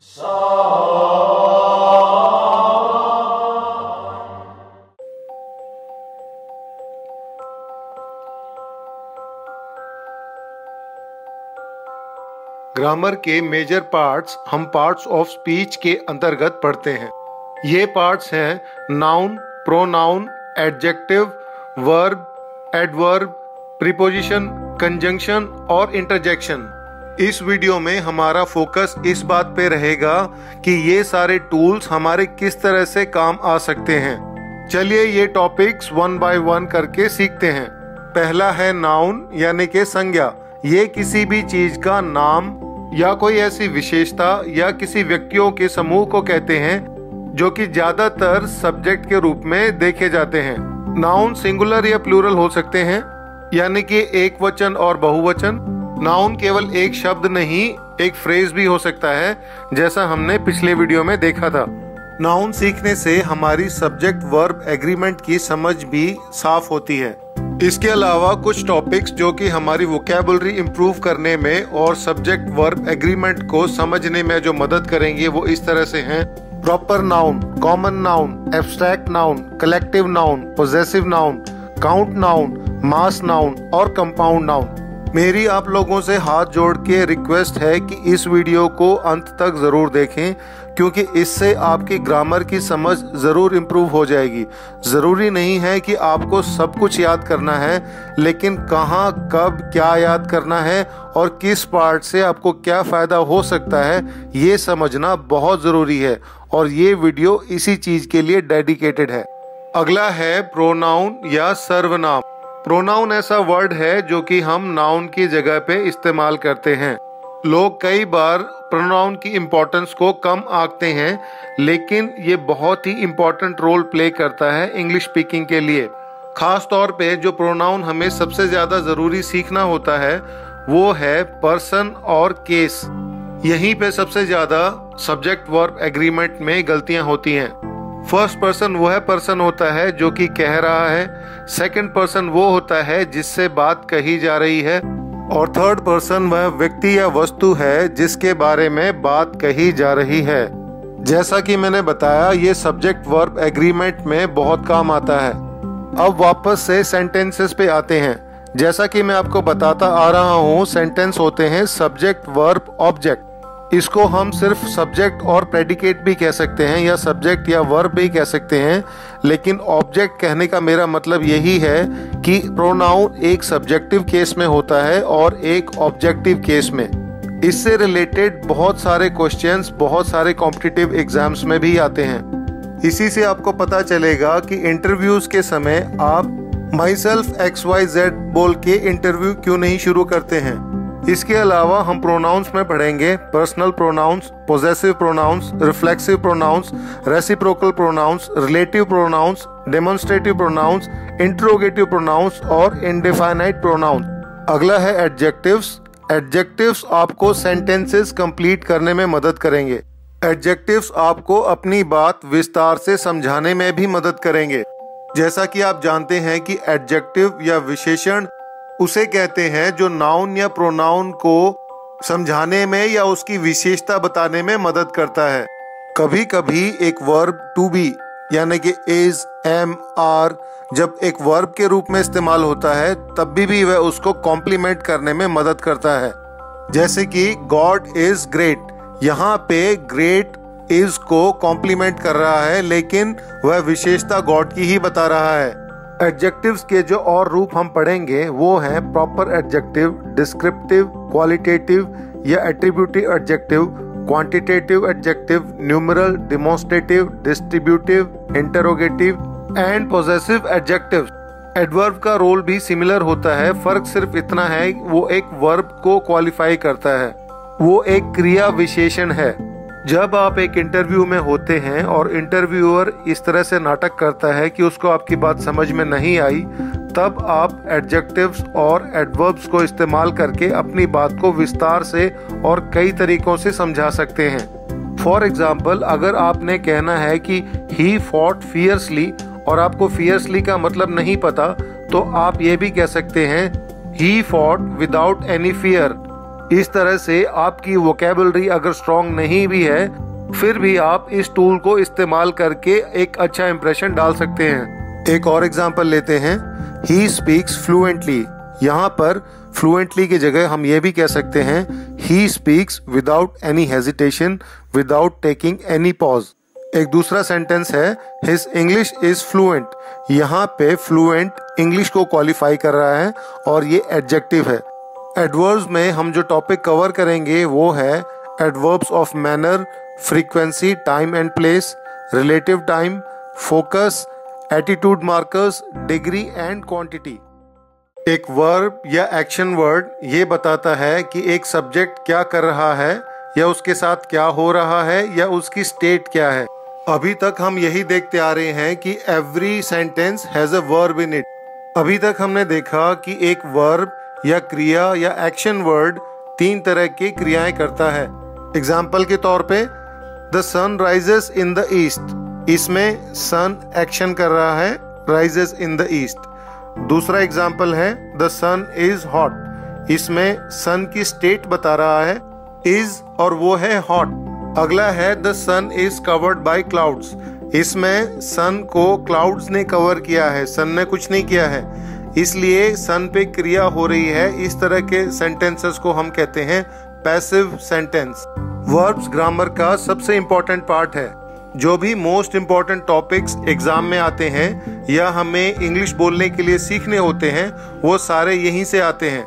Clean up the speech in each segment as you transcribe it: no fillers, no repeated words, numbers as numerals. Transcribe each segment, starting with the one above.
Grammar के major parts हम parts of speech के अंतर्गत पढ़ते हैं। ये पार्ट्स हैं noun, pronoun, adjective, verb, adverb, preposition, conjunction और इंटरजेक्शन। इस वीडियो में हमारा फोकस इस बात पे रहेगा कि ये सारे टूल्स हमारे किस तरह से काम आ सकते हैं। चलिए ये टॉपिक्स वन बाय वन करके सीखते हैं। पहला है नाउन यानी कि संज्ञा। ये किसी भी चीज का नाम या कोई ऐसी विशेषता या किसी व्यक्तियों के समूह को कहते हैं जो कि ज्यादातर सब्जेक्ट के रूप में देखे जाते हैं। नाउन सिंगुलर या प्लूरल हो सकते हैं, यानी कि एक वचन और बहुवचन। नाउन केवल एक शब्द नहीं, एक फ्रेज भी हो सकता है, जैसा हमने पिछले वीडियो में देखा था। नाउन सीखने से हमारी सब्जेक्ट वर्ब एग्रीमेंट की समझ भी साफ होती है। इसके अलावा कुछ टॉपिक्स जो कि हमारी वोकैबुलरी इंप्रूव करने में और सब्जेक्ट वर्ब एग्रीमेंट को समझने में जो मदद करेंगे वो इस तरह से हैं: proper noun, common noun, abstract noun, collective noun, possessive noun, count noun, mass noun और कंपाउंड नाउन। मेरी आप लोगों से हाथ जोड़ के रिक्वेस्ट है कि इस वीडियो को अंत तक जरूर देखें, क्योंकि इससे आपकी ग्रामर की समझ जरूर इम्प्रूव हो जाएगी। जरूरी नहीं है कि आपको सब कुछ याद करना है, लेकिन कहाँ, कब, क्या याद करना है और किस पार्ट से आपको क्या फायदा हो सकता है, ये समझना बहुत जरूरी है। और ये वीडियो इसी चीज के लिए डेडिकेटेड है। अगला है प्रोनाउन या सर्वनाम। प्रोनाउन ऐसा वर्ड है जो कि हम नाउन की जगह पे इस्तेमाल करते हैं। लोग कई बार प्रोनाउन की इम्पोर्टेंस को कम आंकते हैं, लेकिन ये बहुत ही इम्पोर्टेंट रोल प्ले करता है इंग्लिश स्पीकिंग के लिए। खास तौर पे जो प्रोनाउन हमें सबसे ज्यादा जरूरी सीखना होता है वो है पर्सन और केस। यहीं पे सबसे ज्यादा सब्जेक्ट वर्ब एग्रीमेंट में गलतियां होती हैं। फर्स्ट पर्सन वह पर्सन होता है जो कि कह रहा है, सेकंड पर्सन वो होता है जिससे बात कही जा रही है, और थर्ड पर्सन वह व्यक्ति या वस्तु है जिसके बारे में बात कही जा रही है। जैसा कि मैंने बताया, ये सब्जेक्ट वर्ब एग्रीमेंट में बहुत काम आता है। अब वापस से सेंटेंसेस पे आते हैं। जैसा कि मैं आपको बताता आ रहा हूँ, सेंटेंस होते हैं सब्जेक्ट वर्ब ऑब्जेक्ट। इसको हम सिर्फ सब्जेक्ट और प्रेडिकेट भी कह सकते हैं या सब्जेक्ट या वर्ब भी कह सकते हैं, लेकिन ऑब्जेक्ट कहने का मेरा मतलब यही है कि प्रोनाउन एक सब्जेक्टिव केस में होता है और एक ऑब्जेक्टिव केस में। इससे रिलेटेड बहुत सारे क्वेश्चंस बहुत सारे कॉम्पिटिटिव एग्जाम्स में भी आते हैं। इसी से आपको पता चलेगा कि इंटरव्यूज के समय आप माई सेल्फ XYZ बोल के इंटरव्यू क्यों नहीं शुरू करते हैं। इसके अलावा हम प्रोनाउंस में पढ़ेंगे personal pronouns, possessive pronouns, reflexive pronouns, reciprocal pronouns, relative pronouns, demonstrative pronouns, interrogative pronouns और इंडेफिनाइट प्रोनाउंस। अगला है एडजेक्टिव्स। एडजेक्टिव्स आपको सेंटेंसेस कंप्लीट करने में मदद करेंगे। एडजेक्टिव्स आपको अपनी बात विस्तार से समझाने में भी मदद करेंगे। जैसा कि आप जानते हैं कि एडजेक्टिव या विशेषण उसे कहते हैं जो नाउन या प्रोनाउन को समझाने में या उसकी विशेषता बताने में मदद करता है। कभी कभी एक वर्ब टू बी यानी कि इज, एम, आर जब एक वर्ब के रूप में इस्तेमाल होता है तब भी वह उसको कॉम्प्लीमेंट करने में मदद करता है। जैसे कि गॉड इज ग्रेट, यहाँ पे ग्रेट इज को कॉम्प्लीमेंट कर रहा है, लेकिन वह विशेषता गॉड की ही बता रहा है। एडजेक्टिव्स के जो और रूप हम पढ़ेंगे वो हैं प्रॉपर एडजेक्टिव, डिस्क्रिप्टिव, क्वालिटेटिव या attributive adjective, quantitative adjective, numeral, demonstrative, distributive, interrogative and possessive adjective. Adverb का रोल भी सिमिलर होता है, फर्क सिर्फ इतना है वो एक वर्ब को क्वालिफाई करता है, वो एक क्रिया विशेषण है। जब आप एक इंटरव्यू में होते हैं और इंटरव्यूअर इस तरह से नाटक करता है कि उसको आपकी बात समझ में नहीं आई, तब आप एडजेक्टिव्स और एडवर्ब्स को इस्तेमाल करके अपनी बात को विस्तार से और कई तरीकों से समझा सकते हैं। फॉर एग्जाम्पल, अगर आपने कहना है कि ही फॉट फियर्सली और आपको फियर्सली का मतलब नहीं पता, तो आप ये भी कह सकते हैं he fought without any fear. इस तरह से आपकी वोकैबुलरी अगर स्ट्रॉन्ग नहीं भी है, फिर भी आप इस टूल को इस्तेमाल करके एक अच्छा इंप्रेशन डाल सकते हैं। एक और एग्जांपल लेते हैं, ही स्पीक्स फ्लुएंटली। यहाँ पर फ्लुएंटली की जगह हम ये भी कह सकते हैं, he speaks without any hesitation, without taking any pause. एक दूसरा सेंटेंस है, हिज इंग्लिश इज फ्लुएंट। यहाँ पे फ्लुएंट इंग्लिश को क्वालिफाई कर रहा है और ये एडजेक्टिव है। एडवर्ब्स में हम जो टॉपिक कवर करेंगे वो है adverbs of manner, frequency, time and place, relative time, focus, attitude markers, degree and quantity. एक वर्ब या एक्शन वर्ड ये बताता है कि एक सब्जेक्ट क्या कर रहा है या उसके साथ क्या हो रहा है या उसकी स्टेट क्या है। अभी तक हम यही देखते आ रहे हैं कि every sentence has a verb in it. अभी तक हमने देखा कि एक वर्ब या क्रिया या एक्शन वर्ड 3 तरह की क्रियाएं करता है। एग्जाम्पल के तौर पे the sun rises in the east, इसमें सन एक्शन कर रहा है, राइजेस इन द ईस्ट। दूसरा एग्जाम्पल है द सन इज हॉट, इसमें सन की स्टेट बता रहा है, इज और वो है हॉट। अगला है the sun is covered by clouds, इसमें सन को क्लाउड्स ने कवर किया है, सन ने कुछ नहीं किया है, इसलिए सन पे क्रिया हो रही है। इस तरह के सेंटेंसेस को हम कहते हैं पैसिव सेंटेंस। वर्ब्स ग्रामर का सबसे इंपॉर्टेंट पार्ट है। जो भी मोस्ट इंपॉर्टेंट टॉपिक्स एग्जाम में आते हैं या हमें इंग्लिश बोलने के लिए सीखने होते हैं, वो सारे यहीं से आते हैं।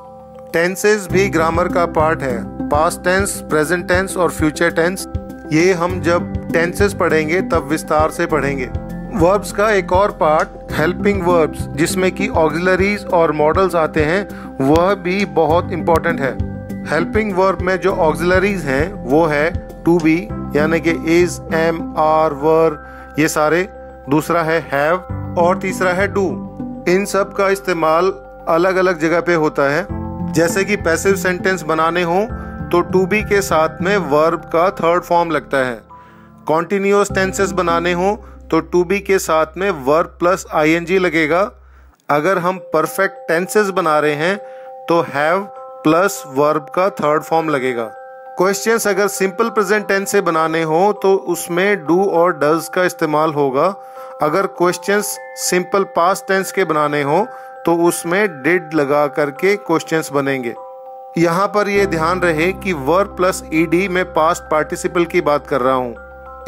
टेंसेस भी ग्रामर का पार्ट है, पास्ट टेंस, प्रेजेंट टेंस और फ्यूचर टेंस। ये हम जब टेंसेस पढ़ेंगे तब विस्तार से पढ़ेंगे। वर्ब्स का एक और पार्ट हेल्पिंग वर्ब्स, जिसमें कि ऑक्सिलरीज और मॉडल्स आते हैं, वह भी बहुत इंपॉर्टेंट है। हेल्पिंग वर्ब में जो ऑक्सिलरीज हैं वो है टू बी, यानी कि इज, एम, आर, वर, ये सारे। दूसरा है हैव और तीसरा है डू। इन सब का इस्तेमाल अलग अलग जगह पे होता है। जैसे कि पैसिव सेंटेंस बनाने हो तो टू बी के साथ में वर्ब का थर्ड फॉर्म लगता है। कॉन्टिन्यूअस टेंसेस बनाने हो तो टू बी के साथ में वर्ब प्लस आईएनजी लगेगा। अगर हम परफेक्ट टेंसेस बना रहे हैं तो हैव प्लस वर्ब का थर्ड फॉर्म लगेगा। क्वेश्चंस अगर सिंपल प्रेजेंट टेंस से बनाने हो तो उसमें डू और डज का इस्तेमाल होगा। अगर क्वेश्चंस सिंपल पास्ट टेंस के बनाने हो तो उसमें डिड लगा करके क्वेश्चंस बनेंगे। यहाँ पर ये ध्यान रहे कि वर्ब प्लस ईडी में पास्ट पार्टिसिपल की बात कर रहा हूँ।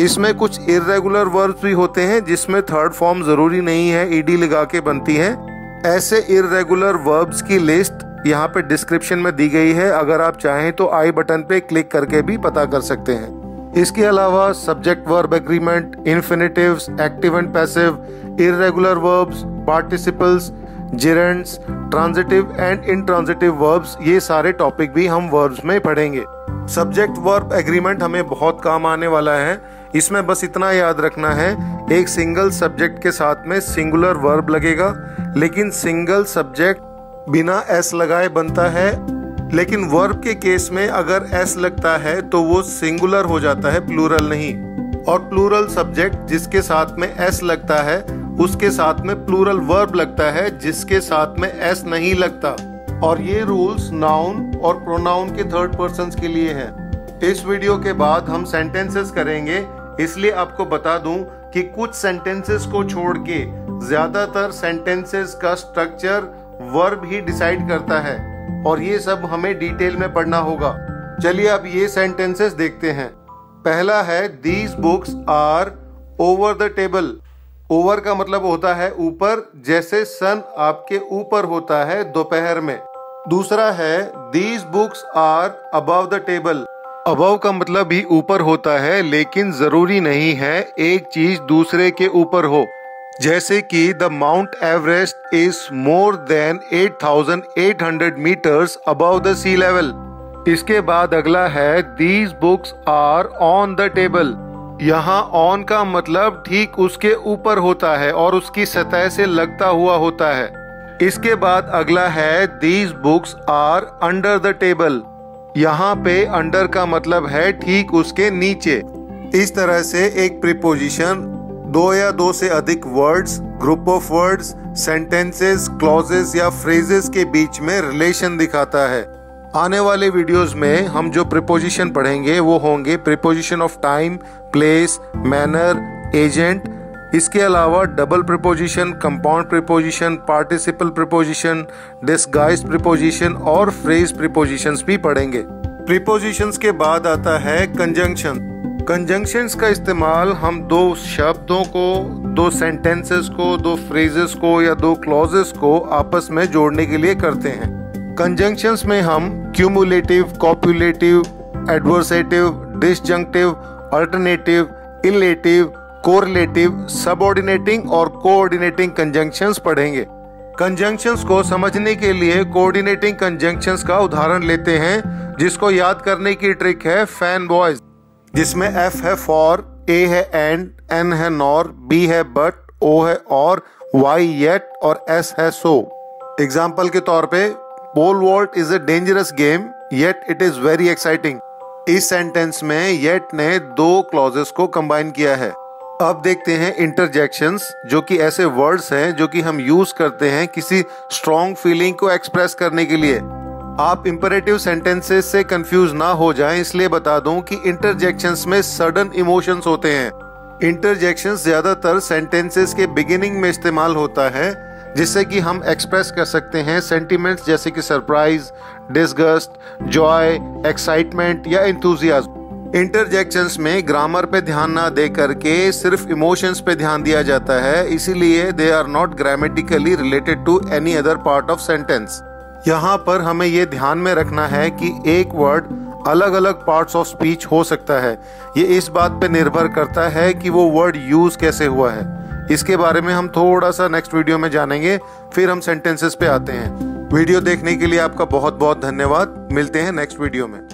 इसमें कुछ इर्रेगुलर वर्ब्स भी होते हैं जिसमें थर्ड फॉर्म जरूरी नहीं है, ईडी लगा के बनती है। ऐसे इर्रेगुलर वर्ब्स की लिस्ट यहाँ पे डिस्क्रिप्शन में दी गई है, अगर आप चाहें तो आई बटन पे क्लिक करके भी पता कर सकते हैं। इसके अलावा subject verb agreement, infinitives, active and passive, irregular verbs, participles, gerunds, transitive and intransitive verbs, ये सारे टॉपिक भी हम वर्ब्स में पढ़ेंगे। सब्जेक्ट वर्ब एग्रीमेंट हमें बहुत काम आने वाला है। इसमें बस इतना याद रखना है, एक सिंगल सब्जेक्ट के साथ में सिंगुलर वर्ब लगेगा, लेकिन सिंगल सब्जेक्ट बिना एस लगाए बनता है, लेकिन वर्ब के केस में अगर एस लगता है तो वो सिंगुलर हो जाता है, प्लूरल नहीं। और प्लूरल सब्जेक्ट जिसके साथ में एस लगता है उसके साथ में प्लूरल वर्ब लगता है जिसके साथ में एस नहीं लगता। और ये रूल्स नाउन और प्रोनाउन के थर्ड पर्सन्स के लिए हैं। इस वीडियो के बाद हम सेंटेंसेस करेंगे, इसलिए आपको बता दूं कि कुछ सेंटेंसेस को छोड़ के ज्यादातर सेंटेंसेस का स्ट्रक्चर वर्ब ही डिसाइड करता है और ये सब हमें डिटेल में पढ़ना होगा। चलिए अब ये सेंटेंसेस देखते हैं। पहला है these books are over the table. Over का मतलब होता है ऊपर, जैसे सन आपके ऊपर होता है दोपहर में। दूसरा है these books are above the table. Above का मतलब भी ऊपर होता है, लेकिन जरूरी नहीं है एक चीज दूसरे के ऊपर हो। जैसे कि the mount Everest is more than 8,800 metres above the sea level. इसके बाद अगला है these books are on the table. यहाँ ऑन का मतलब ठीक उसके ऊपर होता है और उसकी सतह से लगता हुआ होता है। इसके बाद अगला है these books are under the table. यहाँ पे अंडर का मतलब है ठीक उसके नीचे। इस तरह से एक प्रीपोजिशन दो या दो से अधिक words, group of words, sentences, clauses या फ्रेजेस के बीच में रिलेशन दिखाता है। आने वाले वीडियोस में हम जो प्रीपोजिशन पढ़ेंगे वो होंगे preposition of time, place, manner, agent. इसके अलावा double preposition, compound preposition, participle preposition, disguised preposition और फ्रेज प्रीपोजिशंस भी पढ़ेंगे। प्रीपोजिशंस के बाद आता है कंजंक्शन। कंजंक्शंस का इस्तेमाल हम दो शब्दों को, दो सेंटेंसेस को, दो फ्रेजेस को या दो क्लॉजेस को आपस में जोड़ने के लिए करते हैं। कंजंक्शंस में हम cumulative, copulative, adversative, disjunctive, alternative, illative, correlative, subordinating और कोऑर्डिनेटिंग कंजंक्शंस पढ़ेंगे। कंजंक्शंस को समझने के लिए कोऑर्डिनेटिंग कंजंक्शंस का उदाहरण लेते हैं, जिसको याद करने की ट्रिक है फैन बॉयज, जिसमें F है फॉर, A है एंड, N है नॉर, B है बट, O है और, Y येट और S है सो। एग्जाम्पल के तौर पे pole vault is a dangerous game yet it is very exciting. इस सेंटेंस में येट ने दो क्लॉजेस को कंबाइन किया है। अब देखते हैं इंटरजेक्शंस, जो कि ऐसे वर्ड्स हैं जो कि हम यूज करते हैं किसी स्ट्रॉन्ग फीलिंग को एक्सप्रेस करने के लिए। आप इंपेरेटिव सेंटेंसेस से कंफ्यूज ना हो जाएं, इसलिए बता दूं कि इंटरजेक्शंस में सडन इमोशंस होते हैं। इंटरजेक्शंस ज्यादातर सेंटेंसेस के बिगिनिंग में इस्तेमाल होता है, जिससे कि हम एक्सप्रेस कर सकते हैं सेंटिमेंट्स जैसे कि सरप्राइज, डिसगस्ट, जॉय, एक्साइटमेंट या एंथुसियाज्म। इंटरजेक्शंस में ग्रामर पे ध्यान ना दे करके सिर्फ इमोशंस पे ध्यान दिया जाता है, इसीलिए they are not grammatically related to any other part of sentence. यहाँ पर हमें ये ध्यान में रखना है कि एक वर्ड अलग अलग पार्ट्स ऑफ स्पीच हो सकता है। ये इस बात पे निर्भर करता है कि वो वर्ड यूज कैसे हुआ है। इसके बारे में हम थोड़ा सा नेक्स्ट वीडियो में जानेंगे, फिर हम सेंटेंसेस पे आते हैं। वीडियो देखने के लिए आपका बहुत बहुत धन्यवाद। मिलते हैं नेक्स्ट वीडियो में।